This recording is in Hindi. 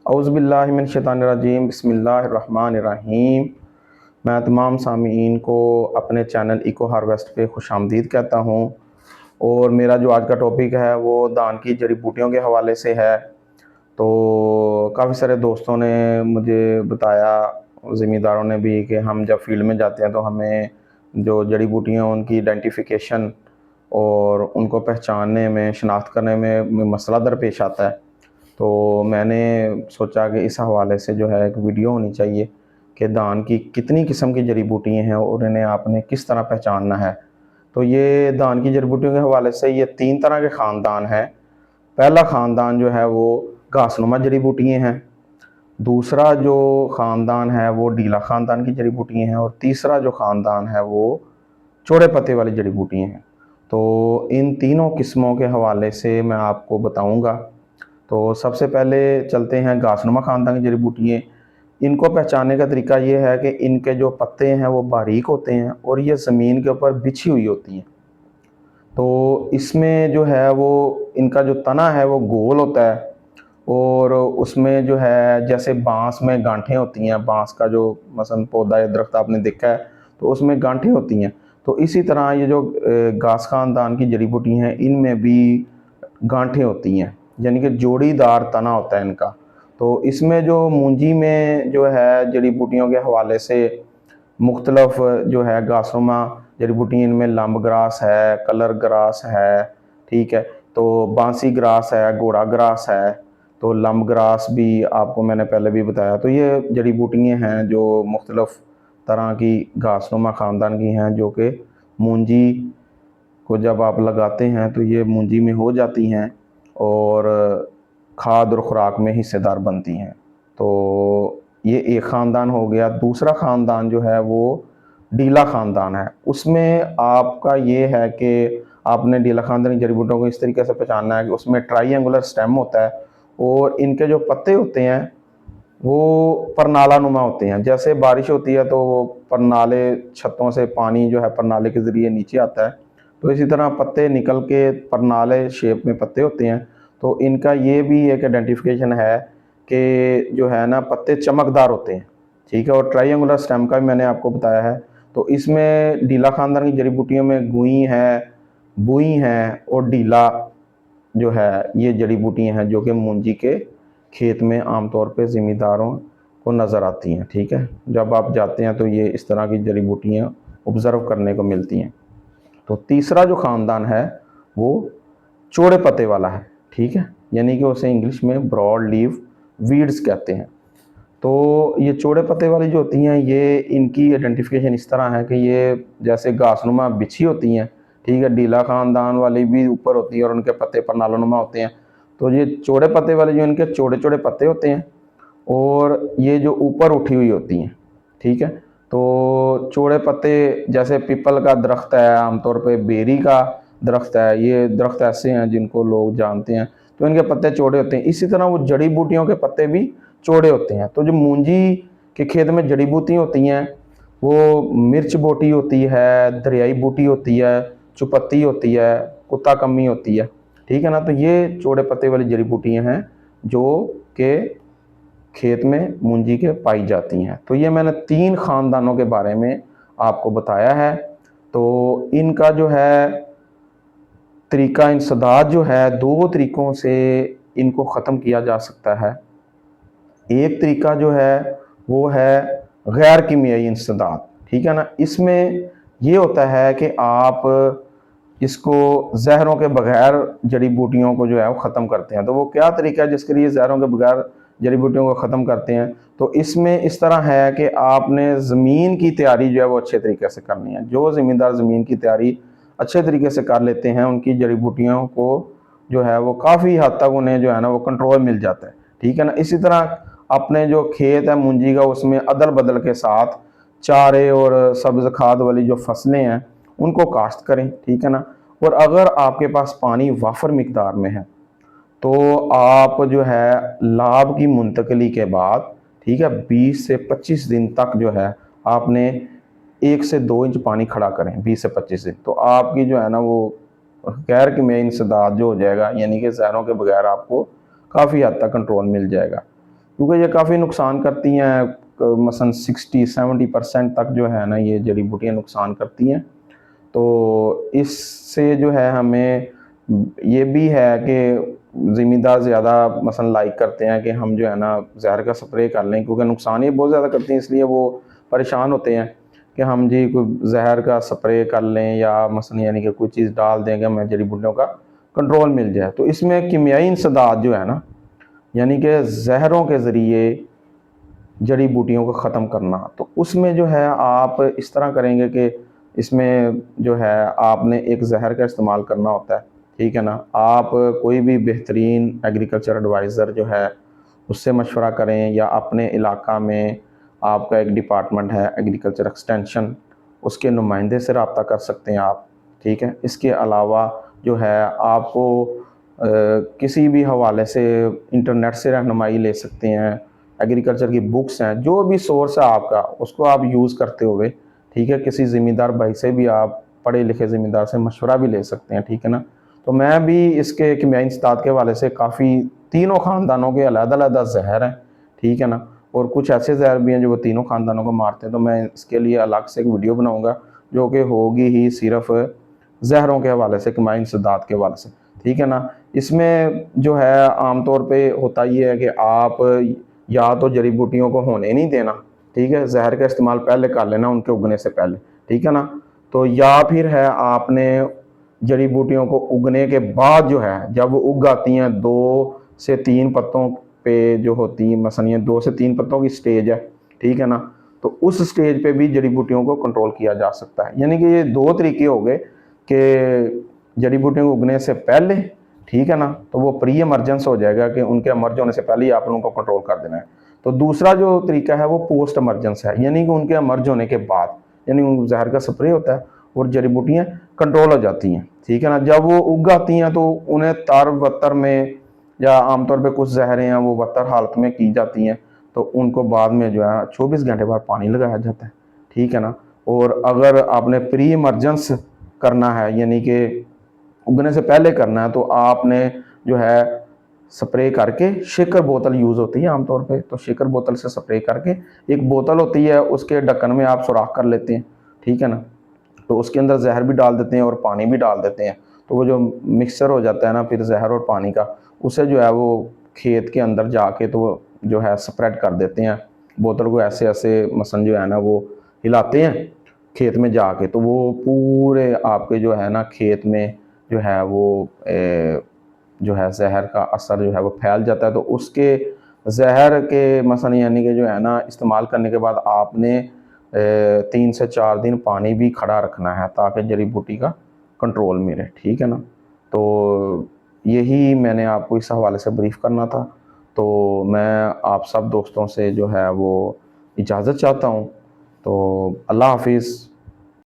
औज़ुबिल्लाहि मिनश्शैतानिर्रजीम बिस्मिल्लाहिर्रहमानिर्रहीम। मैं तमाम सामीईन को अपने चैनल इको हार्वेस्ट पे खुशामदीद कहता हूँ। और मेरा जो आज का टॉपिक है वो दान की जड़ी बूटियों के हवाले से है। तो काफ़ी सारे दोस्तों ने मुझे बताया, ज़िम्मेदारों ने भी, कि हम जब फील्ड में जाते हैं तो हमें जो जड़ी बूटियाँ उनकी आइडेंटिफिकेशन और उनको पहचानने में, शनाख्त करने में मसला दरपेश आता है। तो मैंने सोचा कि इस हवाले से जो है एक वीडियो होनी चाहिए कि दान की कितनी किस्म की जड़ी बूटियाँ हैं और इन्हें आपने किस तरह पहचानना है। तो ये दान की जड़ी बूटियों के हवाले से ये 3 तरह के ख़ानदान हैं। पहला ख़ानदान जो है वो घासनुमा जड़ी बूटियाँ हैं। दूसरा जो ख़ानदान है वो डीला ख़ानदान की जड़ी बूटियाँ हैं। और तीसरा जो ख़ानदान है वो चौड़े पत्ते वाली जड़ी बूटियाँ हैं। तो इन तीनों किस्मों के हवाले से मैं आपको बताऊँगा। तो सबसे पहले चलते हैं घासनुमा ख़ानदान की जड़ी बूटियाँ। इनको पहचानने का तरीका ये है कि इनके जो पत्ते हैं वो बारीक होते हैं और ये ज़मीन के ऊपर बिछी हुई होती हैं। तो इसमें जो है वो इनका जो तना है वो गोल होता है और उसमें जो है जैसे बाँस में गांठें होती हैं, बाँस का जो मसलन पौधा या दरख्त आपने देखा है तो उसमें गांठें होती हैं। तो इसी तरह ये जो घास ख़ानदान की जड़ी बूटी हैं इनमें भी गांठें होती हैं, यानी कि जोड़ीदार तना होता है इनका। तो इसमें जो मूंजी में जो है जड़ी बूटियों के हवाले से मुख्तलफ जो है घासनुमा जड़ी बूटी, इनमें लंब ग्रास है, कलर ग्रास है, ठीक है, तो बांसी ग्रास है, घोड़ा ग्रास है, तो लंब ग्रास भी आपको मैंने पहले भी बताया। तो ये जड़ी बूटियाँ हैं जो मुख्तलफ तरह की घासनुमा ख़ानदान की हैं, जो कि मूंजी को जब आप लगाते हैं तो ये मूंजी में हो जाती हैं और खाद और ख़ुराक में हिस्सेदार बनती हैं। तो ये एक ख़ानदान हो गया। दूसरा ख़ानदान जो है वो डीला ख़ानदान है। उसमें आपका ये है कि आपने डीला ख़ानदान की जड़ी बूटियों को इस तरीके से पहचानना है कि उसमें ट्रायंगुलर स्टेम होता है और इनके जो पत्ते होते हैं वो परनाला नुमा होते हैं। जैसे बारिश होती है तो वो परनाले, छतों से पानी जो है परनाले के ज़रिए नीचे आता है, तो इसी तरह पत्ते निकल के परनाले शेप में पत्ते होते हैं। तो इनका ये भी एक आइडेंटिफिकेशन है कि जो है ना, पत्ते चमकदार होते हैं, ठीक है। और ट्रायंगुलर स्टेम का भी मैंने आपको बताया है। तो इसमें डीला ख़ानदान की जड़ी बूटियों में गुई है, बुई हैं और डीला जो है ये जड़ी बूटियाँ हैं जो कि मूंजी के खेत में आमतौर पे ज़िम्मेदारों को नज़र आती हैं, ठीक है। जब आप जाते हैं तो ये इस तरह की जड़ी बूटियाँ ऑब्ज़र्व करने को मिलती हैं। तो तीसरा जो ख़ानदान है वो चौड़े पत्ते वाला है, ठीक है, यानी कि उसे इंग्लिश में ब्रॉड लीफ वीड्स कहते हैं। तो ये चौड़े पत्ते वाली जो होती हैं ये इनकी आइडेंटिफिकेशन इस तरह है कि ये जैसे घासनुमा बिछी होती हैं, ठीक है, डीला ख़ानदान वाली भी ऊपर होती है और उनके पत्ते परनालानुमा होते हैं। तो ये चौड़े पत्ते वाले जो इनके चौड़े चौड़े पत्ते होते हैं और ये जो ऊपर उठी हुई होती हैं, ठीक है। तो चौड़े पत्ते, जैसे पीपल का दरख्त है, आमतौर पे बेरी का दरख्त है, ये दरख्त ऐसे हैं जिनको लोग जानते हैं, तो इनके पत्ते चौड़े होते हैं। इसी तरह वो जड़ी बूटियों के पत्ते भी चौड़े होते हैं। तो जो मूंजी के खेत में जड़ी बूटी होती हैं वो मिर्च बोटी होती है, दरियाई बूटी होती है, चुपत्ती होती है, कुत्ता कम्मी होती है, ठीक है ना। तो ये चौड़े पत्ते वाली जड़ी बूटियाँ हैं जो कि खेत में मूंजी के पाई जाती हैं। तो ये मैंने 3 ख़ानदानों के बारे में आपको बताया है। तो इनका जो है तरीका इंसदाद जो है, 2 तरीक़ों से इनको ख़त्म किया जा सकता है। एक तरीका जो है वो है गैर कीमियाई इंसदाद, ठीक है ना। इसमें ये होता है कि आप इसको ज़हरों के बगैर जड़ी बूटियों को जो है वो ख़त्म करते हैं। तो वो क्या तरीका है जिसके लिए ज़हरों के बगैर जड़ी बूटियों को ख़त्म करते हैं? तो इसमें इस तरह है कि आपने ज़मीन की तैयारी जो है वो अच्छे तरीके से करनी है। जो ज़मींदार ज़मीन की तैयारी अच्छे तरीके से कर लेते हैं उनकी जड़ी बूटियों को जो है वो काफ़ी हद तक उन्हें जो है ना वो कंट्रोल मिल जाता है, ठीक है ना। इसी तरह अपने जो खेत है मूंजी का उसमें अदल बदल के साथ चारे और सब्ज़ खाद वाली जो फसलें हैं उनको काश्त करें, ठीक है ना। और अगर आपके पास पानी वाफर मिकदार में है तो आप जो है लाभ की मुंतकली के बाद, ठीक है, 20 से 25 दिन तक जो है आपने 1 से 2 इंच पानी खड़ा करें, 20 से 25 दिन। तो आपकी जो है ना वो गैर कीमियाई इंसदाद जो हो जाएगा, यानी कि ज़हरों के बगैर आपको काफ़ी हद तक कंट्रोल मिल जाएगा। क्योंकि ये काफ़ी नुकसान करती हैं। मसलन 60-70% तक जो है ना ये जड़ी बूटियाँ नुकसान करती हैं। तो इससे जो है हमें ये भी है कि ज़िम्मेदार ज़्यादा मसलन लाइक करते हैं कि हम जो है ना ज़हर का स्प्रे कर लें, क्योंकि नुकसान ये बहुत ज़्यादा करती हैं, इसलिए वो परेशान होते हैं कि हम जी कोई जहर का स्प्रे कर लें या मसलन यानी कि कोई चीज़ डाल दें कि हमें जड़ी बूटियों का कंट्रोल मिल जाए। तो इसमें कीमियाई इंसदाद जो है ना, यानी कि जहरों के ज़रिए जड़ी बूटियों को ख़त्म करना, तो उसमें जो है आप इस तरह करेंगे कि इसमें जो है आपने एक जहर का इस्तेमाल करना होता है, ठीक है ना। आप कोई भी बेहतरीन एग्रीकल्चर एडवाइज़र जो है उससे मशवरा करें, या अपने इलाका में आपका एक डिपार्टमेंट है एग्रीकल्चर एक्सटेंशन, उसके नुमाइंदे से रब्ता कर सकते हैं आप, ठीक है। इसके अलावा जो है आपको किसी भी हवाले से इंटरनेट से रहनुमाई ले सकते हैं, एग्रीकल्चर की बुक्स हैं, जो भी सोर्स है आपका उसको आप यूज़ करते हुए, ठीक है, किसी ज़िम्मेदार भाई से भी आप पढ़े लिखे ज़िम्मेदार से मशवरा भी ले सकते हैं, ठीक है ना। तो मैं भी इसके कीमियाई इंसदाद के हवाले से काफ़ी तीनों ख़ानदानों के अलग-अलग ज़हर हैं, ठीक है ना, और कुछ ऐसे ज़हर भी हैं जो वो तीनों ख़ानदानों को मारते हैं। तो मैं इसके लिए अलग से एक वीडियो बनाऊँगा जो कि होगी ही सिर्फ़ ज़हरों के हवाले से, कीमियाई इंसदाद के हवाले से, ठीक है ना। इसमें जो है आम तौर पे होता ये है कि आप या तो जड़ी बूटियों को होने नहीं देना, ठीक है, जहर का इस्तेमाल पहले कर लेना उनके उगने से पहले, ठीक है ना। तो या फिर है आपने जड़ी बूटियों को उगने के बाद जो है जब वो उग आती हैं 2 से 3 पत्तों पे जो होती है, मसलन ये 2 से 3 पत्तों की स्टेज है, ठीक है ना। तो उस स्टेज पे भी जड़ी बूटियों को कंट्रोल किया जा सकता है। यानी कि ये 2 तरीके हो गए कि जड़ी बूटियों को उगने से पहले, ठीक है ना, तो वो प्री इमरजेंस हो जाएगा कि उनके इमर्ज होने से पहले ही आप उनको कंट्रोल कर देना है। तो दूसरा जो तरीका है वो पोस्ट इमरजेंस है, यानी कि उनके इमर्ज होने के बाद, यानी उन जहर का स्प्रे होता है और जड़ी बूटियाँ कंट्रोल हो जाती हैं, ठीक है ना। जब वो उग आती हैं तो उन्हें तर वतर में, या आमतौर पे कुछ जहरें हैं वो वतर हालत में की जाती हैं, तो उनको बाद में जो है 24 घंटे बाद पानी लगाया जाता है, ठीक है ना। और अगर आपने प्री इमरजेंस करना है, यानी कि उगने से पहले करना है, तो आपने जो है स्प्रे करके, शेकर बोतल यूज़ होती है आमतौर पे, तो शेकर बोतल से स्प्रे करके, एक बोतल होती है उसके ढक्कन में आप सुराख कर लेते हैं, ठीक है ना। तो उसके अंदर जहर भी डाल देते हैं और पानी भी डाल देते हैं, तो वो जो मिक्सचर हो जाता है ना फिर जहर और पानी का, उसे जो है वो खेत के अंदर जाके तो जो है स्प्रेड कर देते हैं। बोतल को ऐसे ऐसे मसलन जो है ना वो हिलाते हैं खेत में जाके, तो वो पूरे आपके जो है ना खेत में जो है वो जो है जहर का असर जो है वो फैल जाता है। तो उसके जहर के मसलन यानी कि जो है ना इस्तेमाल करने के बाद आपने 3 से 4 दिन पानी भी खड़ा रखना है ताकि जड़ी बूटी का कंट्रोल में रहे, ठीक है ना। तो यही मैंने आपको इस हवाले से ब्रीफ करना था। तो मैं आप सब दोस्तों से जो है वो इजाज़त चाहता हूँ। तो अल्लाह हाफिज़।